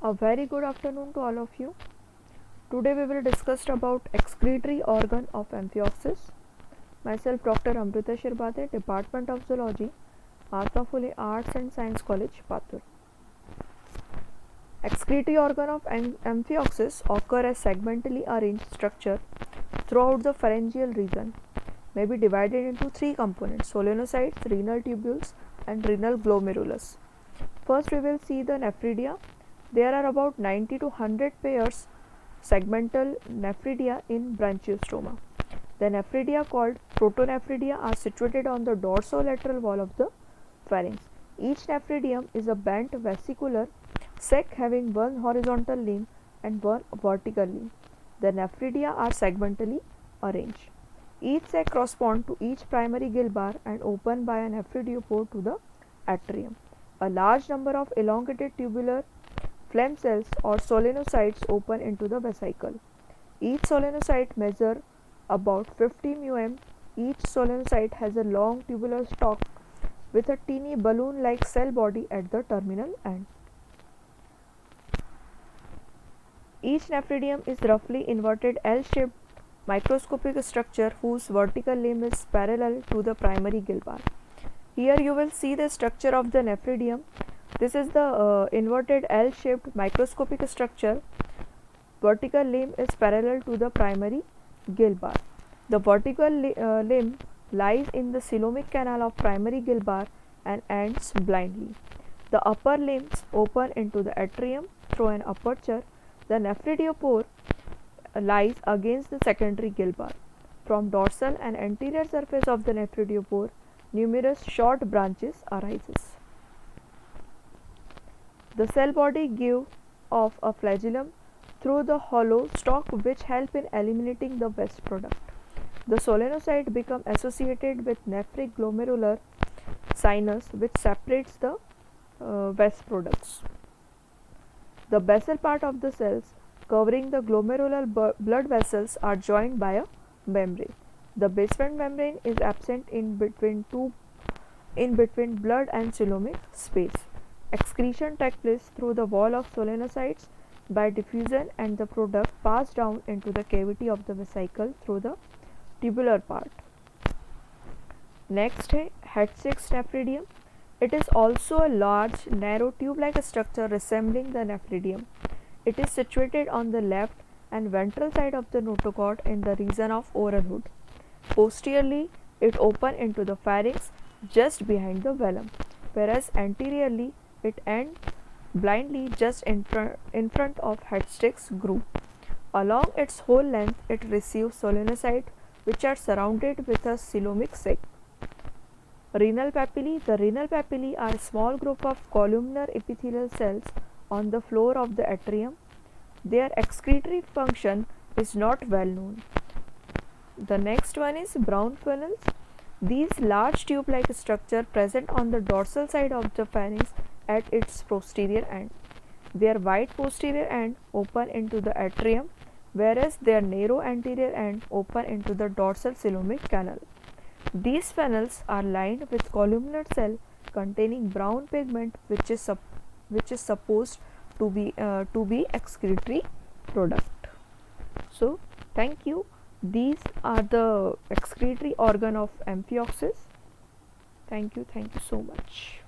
A very good afternoon to all of you. Today we will discuss about excretory organ of Amphioxus. Myself Dr. Amrita Shirbade, Department of Zoology, Mahatma Phule Arts and Science College, Patur. Excretory organ of Amphioxus occur as segmentally arranged structure throughout the pharyngeal region. May be divided into three components: solenocytes, renal tubules, and renal glomerulus. First, we will see the nephridia. There are about 90 to 100 pairs segmental nephridia in Branchiostoma. The nephridia called protonephridia are situated on the dorsolateral wall of the pharynx. Each nephridium is a bent vesicular sac having one horizontal limb and one vertical limb. The nephridia are segmentally arranged. Each sac corresponds to each primary gill bar and open by a nephridiopore to the atrium. A large number of elongated tubular phlegm cells or solenocytes open into the vesicle. Each solenocyte measures about 50 μm. Each solenocyte has a long tubular stalk with a teeny balloon-like cell body at the terminal end. Each nephridium is roughly inverted L-shaped microscopic structure whose vertical limb is parallel to the primary gill bar. Here you will see the structure of the nephridium. This is the inverted L-shaped microscopic structure. Vertical limb is parallel to the primary gill bar. The vertical limb lies in the coelomic canal of primary gill bar and ends blindly. The upper limbs open into the atrium through an aperture. The nephridiopore lies against the secondary gill bar. From dorsal and anterior surface of the nephridiopore, numerous short branches arises. The cell body give off a flagellum through the hollow stalk which help in eliminating the waste product. The solenocyte become associated with nephric glomerular sinus which separates the waste products. The basal part of the cells covering the glomerular blood vessels are joined by a membrane. The basement membrane is absent in between blood and coelomic space. Excretion takes place through the wall of solenocytes by diffusion and the product passed down into the cavity of the vesicle through the tubular part. Next है Head-6 nephridium. It is also a large, narrow tube-like structure resembling the nephridium. It is situated on the left and ventral side of the notochord in the region of oral hood. Posteriorly, it opens into the pharynx just behind the velum, whereas anteriorly it ends blindly just in front of Head-6 groove. Along its whole length, it receives solenocytes which are surrounded with a coelomic sac. Renal papillae. The renal papillae are a small group of columnar epithelial cells on the floor of the atrium. Their excretory function is not well known. The next one is brown funnels. These large tube-like structure present on the dorsal side of the pharynx at its posterior end. Their wide posterior end open into the atrium, whereas their narrow anterior end open into the dorsal coelomic canal. These funnels are lined with columnar cell containing brown pigment which is supposed to be excretory product. So thank you. These are the excretory organ of Amphioxus. Thank you so much.